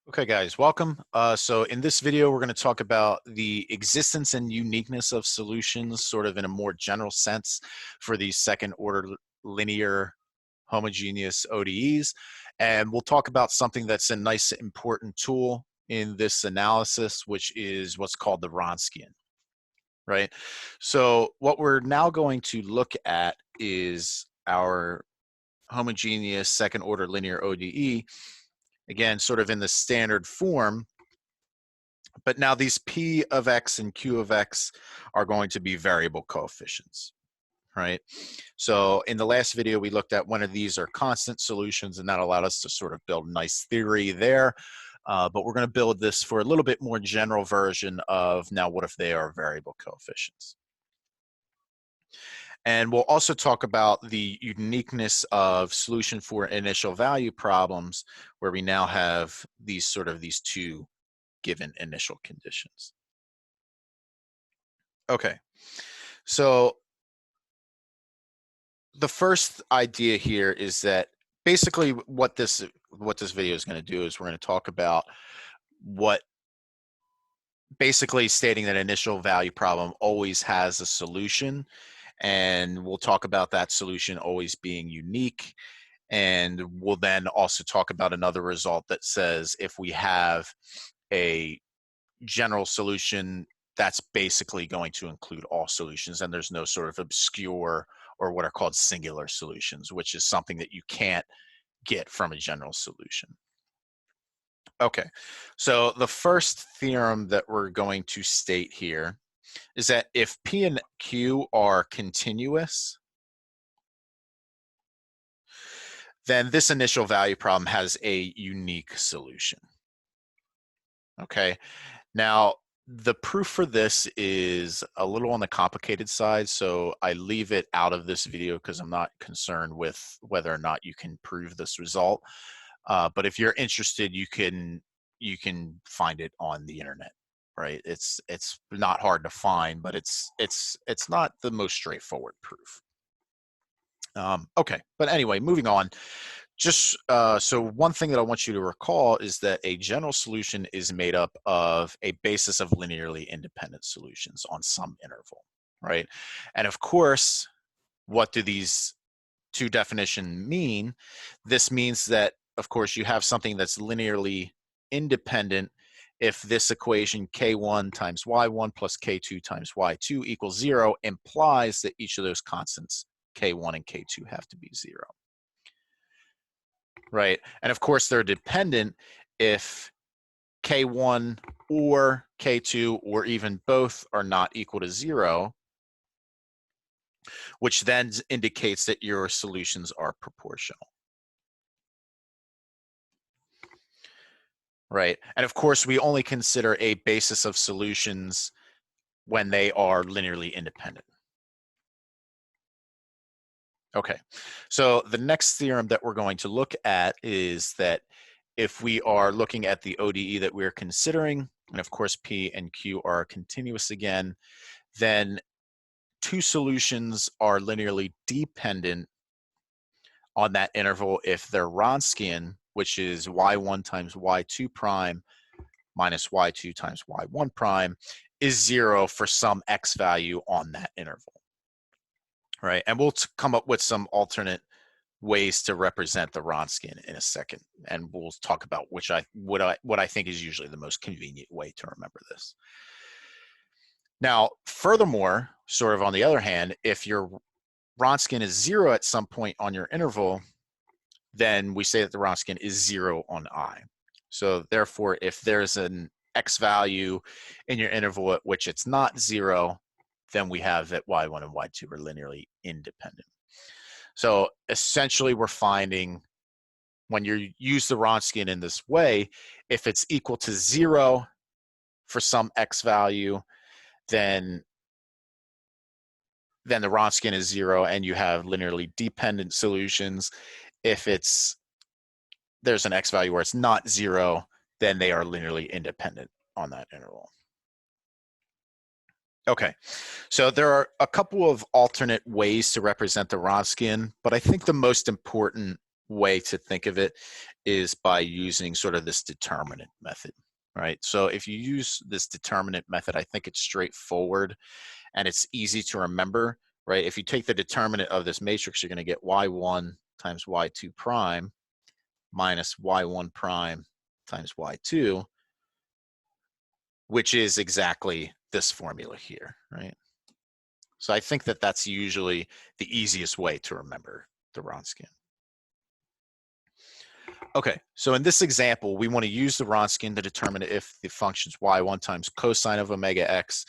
Okay, guys, welcome. So in this video, we're going to talk about the existence and uniqueness of solutions, sort of in a more general sense, for these second-order linear homogeneous ODEs. And we'll talk about something that's a nice, important tool in this analysis, which is what's called the Wronskian, right? So what we're now going to look at is our homogeneous second-order linear ODE, again, sort of in the standard form. But now these P of X and Q of X are going to be variable coefficients, right? So in the last video, we looked at one of these are constant solutions, and that allowed us to sort of build a nice theory there. But we're going to build this for a little bit more general version of now what if they are variable coefficients. And we'll also talk about the uniqueness of solution for initial value problems, where we now have these two given initial conditions. Okay, so the first idea here is that basically what this video is going to do is we're going to talk about what basically stating that initial value problem always has a solution, and we'll talk about that solution always being unique. And we'll then also talk about another result that says if we have a general solution, that's basically going to include all solutions, and there's no sort of obscure or what are called singular solutions, which is something that you can't get from a general solution. Okay, so the first theorem that we're going to state here is that if P and Q are continuous, then this initial value problem has a unique solution. Okay, now the proof for this is a little on the complicated side, so I leave it out of this video because I'm not concerned with whether or not you can prove this result. But if you're interested, you can find it on the internet, right? It's not hard to find, but it's not the most straightforward proof. Okay, but anyway, moving on. Just so one thing that I want you to recall is that a general solution is made up of a basis of linearly independent solutions on some interval, right? And of course, what do these two definitions mean? This means that, of course, you have something that's linearly independent if this equation k1 times y1 plus k2 times y2 equals 0 implies that each of those constants k1 and k2 have to be 0. Right, and of course they're dependent if k1 or k2 or even both are not equal to 0, which then indicates that your solutions are proportional. Right, and of course we only consider a basis of solutions when they are linearly independent. Okay, so the next theorem that we're going to look at is that if we are looking at the ODE that we're considering, and of course P and Q are continuous again, then two solutions are linearly dependent on that interval if they're Wronskian, which is y1 times y2 prime minus y2 times y1 prime, is 0 for some x value on that interval. Right, and we'll come up with some alternate ways to represent the Wronskian in a second, and we'll talk about what I think is usually the most convenient way to remember this. Now, furthermore, sort of on the other hand, if your Wronskian is 0 at some point on your interval, then we say that the Wronskian is 0 on I. So therefore, if there's an x value in your interval at which it's not 0, then we have that y1 and y2 are linearly independent. So essentially we're finding when you use the Wronskian in this way, if it's equal to 0 for some x value, then the Wronskian is 0 and you have linearly dependent solutions. If there's an x value where it's not 0, then they are linearly independent on that interval. Okay, so there are a couple of alternate ways to represent the Wronskian, but I think the most important way to think of it is by using sort of this determinant method, right? So if you use this determinant method, I think it's straightforward and it's easy to remember, right? If you take the determinant of this matrix, you're going to get y1 times y2 prime minus y1 prime times y2, which is exactly this formula here, right? So I think that that's usually the easiest way to remember the Wronskian. Okay, so in this example, we want to use the Wronskian to determine if the functions y1 times cosine of omega x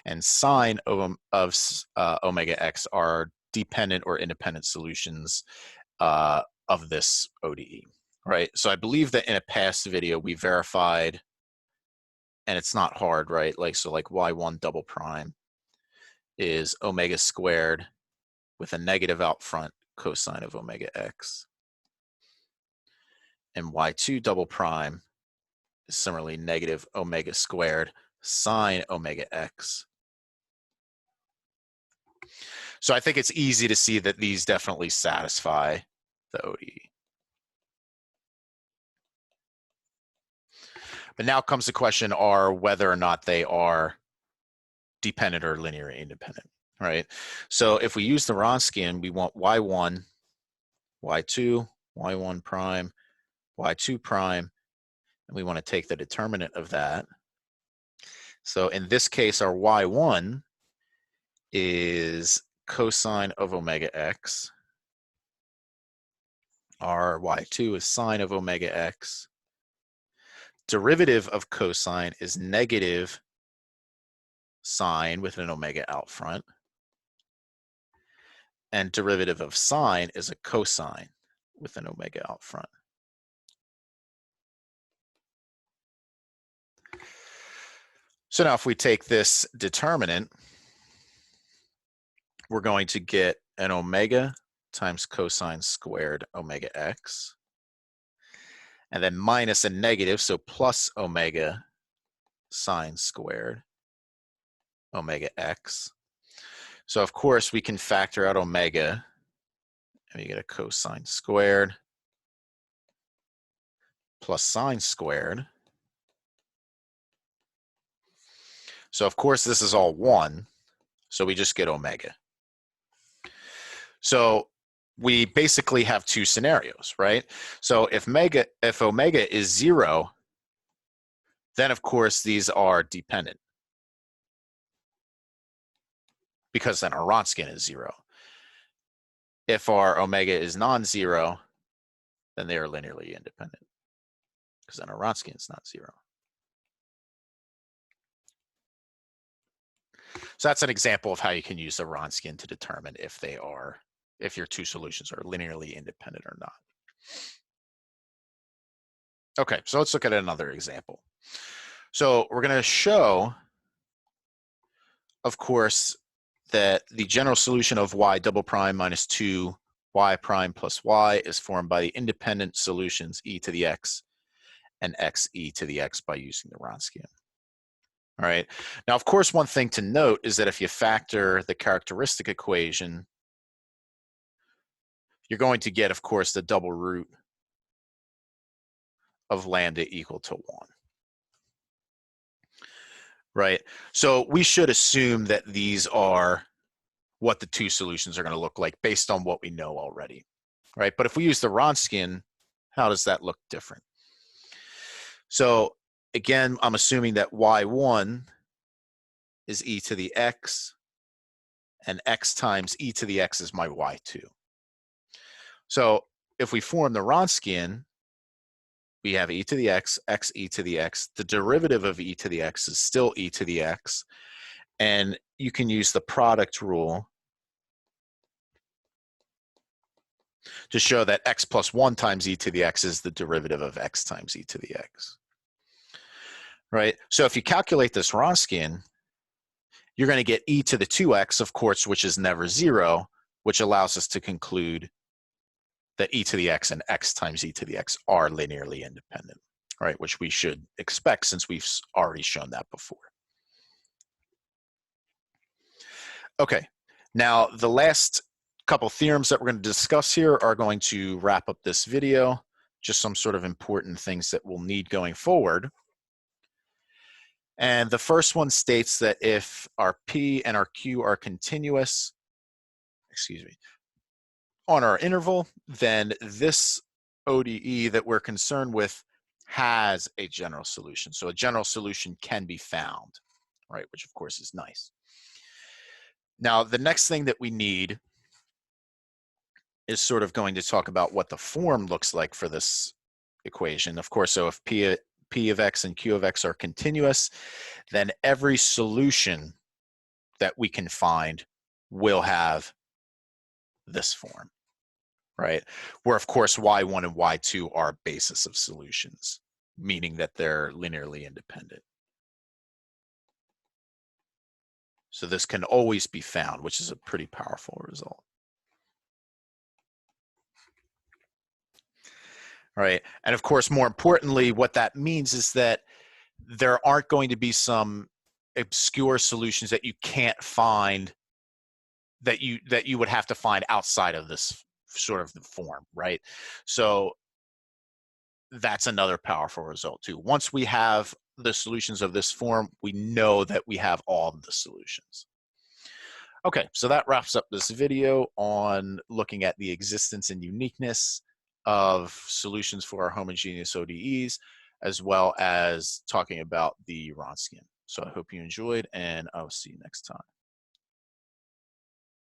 and sine of omega x are dependent or independent solutions of this ODE, right? So I believe that in a past video, we verified, and it's not hard, right? Like, so like y1 double prime is omega squared with a negative out front cosine of omega x. And y2 double prime is similarly negative omega squared sine omega x. So I think it's easy to see that these definitely satisfy the ODE. But now comes the question are whether or not they are dependent or linearly independent, right? So if we use the Wronskian, we want y1, y2, y1 prime, y2 prime, and we want to take the determinant of that. So in this case, our y1 is cosine of omega x. Our y2 is sine of omega x. Derivative of cosine is negative sine with an omega out front. And derivative of sine is a cosine with an omega out front. So now if we take this determinant, we're going to get an omega times cosine squared omega x, and then minus a negative, so plus omega sine squared omega x. So of course we can factor out omega, and we get a cosine squared plus sine squared. So of course this is all 1, so we just get omega. So we basically have two scenarios, right? So if omega is 0, then of course these are dependent, because then our Wronskian is 0. If our omega is non-zero, then they are linearly independent, because then our Wronskian is not 0. So that's an example of how you can use the Wronskian to determine if your two solutions are linearly independent or not. Okay, so let's look at another example. So we're going to show, of course, that the general solution of y double prime minus 2y prime plus y is formed by the independent solutions e to the x and x e to the x by using the Wronskian. All right. Now, of course, one thing to note is that if you factor the characteristic equation, you're going to get, of course, the double root of lambda equal to 1. Right? So we should assume that these are what the two solutions are going to look like based on what we know already. Right? But if we use the Wronskian, how does that look different? So again, I'm assuming that y1 is e to the x, and x times e to the x is my y2. So if we form the Wronskian, we have e to the x e to the x. The derivative of e to the x is still e to the x. And you can use the product rule to show that x plus 1 times e to the x is the derivative of x times e to the x. Right? So if you calculate this Wronskian, you're going to get e to the 2x, of course, which is never 0, which allows us to conclude that e to the x and x times e to the x are linearly independent, right? Which we should expect since we've already shown that before. Okay, now the last couple theorems that we're going to discuss here are going to wrap up this video, just some sort of important things that we'll need going forward. And the first one states that if our P and our Q are continuous, on our interval, then this ODE that we're concerned with has a general solution. So a general solution can be found, right? Which of course is nice. Now, the next thing that we need is sort of going to talk about what the form looks like for this equation. Of course, so if P of X and Q of X are continuous, then every solution that we can find will have this form, right? Where of course y1 and y2 are basis of solutions, meaning that they're linearly independent. So this can always be found, which is a pretty powerful result. Right. And of course, more importantly, what that means is that there aren't going to be some obscure solutions that you can't find, that you would have to find outside of this sort of the form, right? So that's another powerful result too. Once we have the solutions of this form, we know that we have all of the solutions. Okay, so that wraps up this video on looking at the existence and uniqueness of solutions for our homogeneous ODEs, as well as talking about the Wronskian. So I hope you enjoyed, and I'll see you next time.